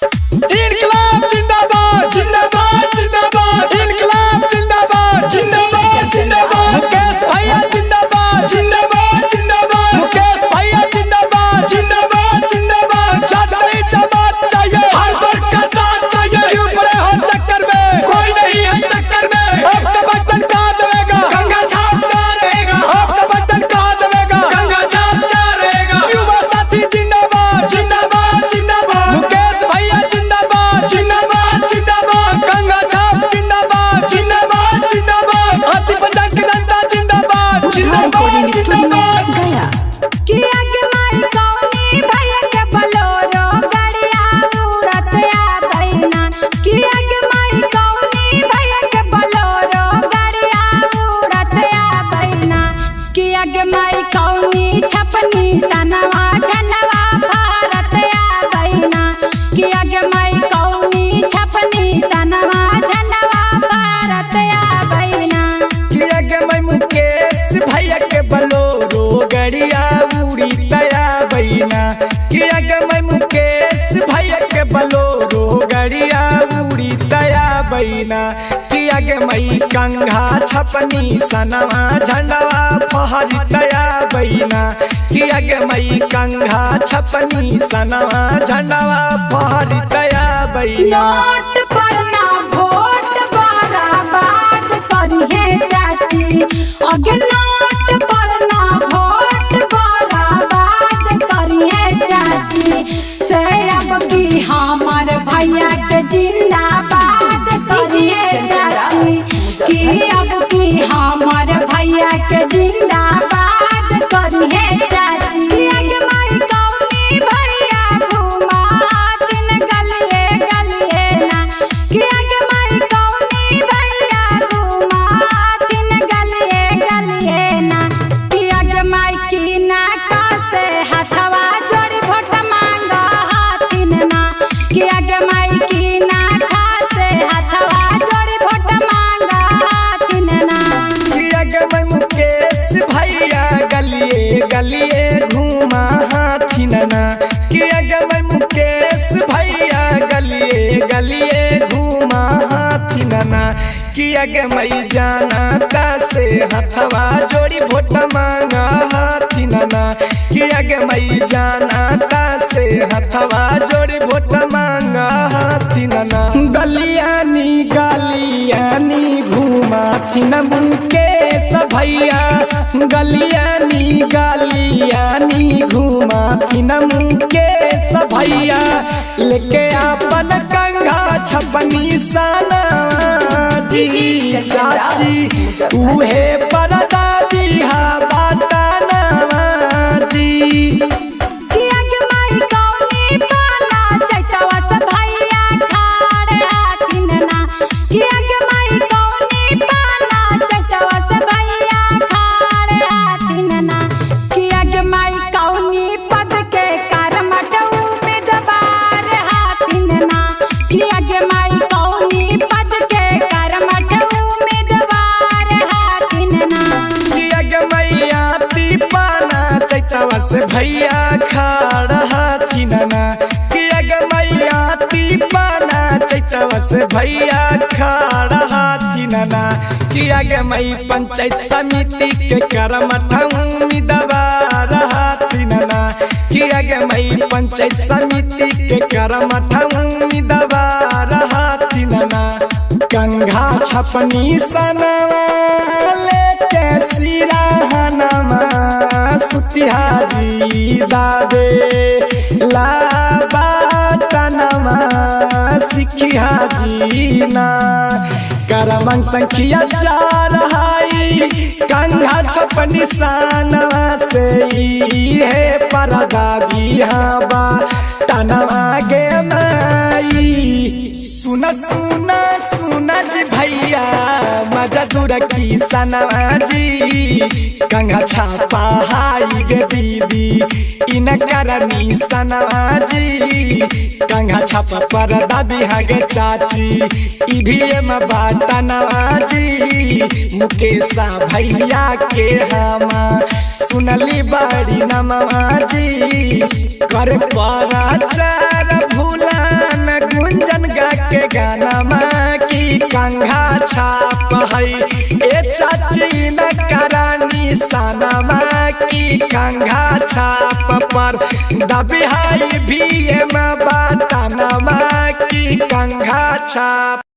इनकलाब जिंदाबाद जिंदाबाद जिंदाबाद इनकलाब जिंदाबाद जिंदाबाद जिंदाबाद मुकेश भैया जिंदाबाद जिंदाबाद जिंदाबाद मुकेश भैया जिंदाबाद जिंदाबाद जिंदाबाद जाति जमात चाहिए हर वर्ग का साथ चाहिए क्यों पड़े हो चक्कर में कोई नहीं है चक्कर में अब तो बटन कहाँ दबेगा गंगा छाप जा रहेगा अब तो बटन कहाँ दबेगा गंगा छाप जा रहेगा युवा साथी जिंदाबाद जिंदाबाद जिंदाबाद मुकेश भैया जिंदाबाद जिंदाबाद जिंदाबाद गंगा छाप जिंदाबाद जिंदाबाद जिंदाबाद हाथी पंचायत की जनता जिंदाबाद जिंदाबाद जिंदाबाद गया किया के मारी कौनी भैया के बलोरो गड़िया उड़त आ बहिना किया के मारी कौनी भैया के बलोरो गड़िया उड़त आ बहिना किया के मारी कौनी छपनी सनवा झंडवा भारत आ बहिना किया के मारी कौनी छपनी सनवा झंडवा भारत आ बहिना किया के मैं मुकेश भैया के बलोरो गड़िया उड़ी दया बहिना किया के मैं मुकेश भैया के बलोरो गड़िया उड़ी दया बहिना किया के मैं कंघा छपनी सनवा झंडवा फहरी दया बहिना किया के मैं कंघा छपनी सनवा झंडवा फहरी दया बहिना नोट पर ना वोट बर्बाद करिए चाची अगे नोट पर ना वोट बर्बाद करिए चाची से अब की हमार भैया के जिंदाबाद करिए चाची कि अब की हमार भैया के जिंदाबाद करिए चाची अगे माई कौनी भैया घुमा दिन गलिए गलिए ना कि अगे माई कौनी भैया घुमा दिन गलिए गलिए ना कि अगे माई की ना से हथवा जोड़ी भोट मांग हाथिन ना कि अगे माई की ना से हथवा जोड़ी भोट मांग हाथिन ना किया के मैं मुकेश भैया गलिए गलिए घूमा हाथिन ना किया के मैं मुकेश भैया गलिए गलिए घूमा हाथिन ना किया के मैं जानता से हथवा जोड़ी भोट मांगा हाथिन ना किया के मैं जानता से हथवा जोड़ी भोट मांगा हाथिन ना गलियानी घूमा थिन मुकेश भैया गलियानी घूमा थिन मुकेश भैया लेके अपन कंघा छपनी सना जी चाची उहे परदा दिहा बाटाना जी किया के माई कौनी पाना चटवा से भैया खाड़े हाथिन ना किया के माई कौनी पाना चटवा से भैया खाड़े हाथिन ना किया के माई कौनी पद के करमट उम्मीदवार हाथिन ना किया के माई कौनी पद के करमट उम्मीदवार हाथिन ना किया के मैया दीपाना चैतवा से भैया खाड़ हाथिन ना किया के मैया दीपाना चैतवा से भैया खाड़ हाथिन ना किया के मई पंचायत समिति के करमठ उम्मीदवार हाथिन ना किया के मई पंचायत समिति के करमठ उम्मीदवार हाथिन ना कंघा छपनी सनवा लेके सिराहनमा सुतिहाजी दादे लाबाटनमा सिखिहाजी ना करमंग संख्या 4 हाई कंघा छपनी सनवा से है परदा बिहाबा तनवा गे माई सुना सुना सुना जी भैया मजा दूर की सनवा जी कंघा छापा हाई गे दीदी इन करनी सनवा जी कंघा छापा पर दादी हागे चाची ईवीएम बाटनवा जी मुकेशा भैया के हमा सुनली बड़ी नमवा जी कर प्रचार भूला न के गाना माँ की कंघा छाप है ए चाची न करानी साना माँ की कंघा छाप पर दबिहाई भी बताना माँ की कंघा छाप।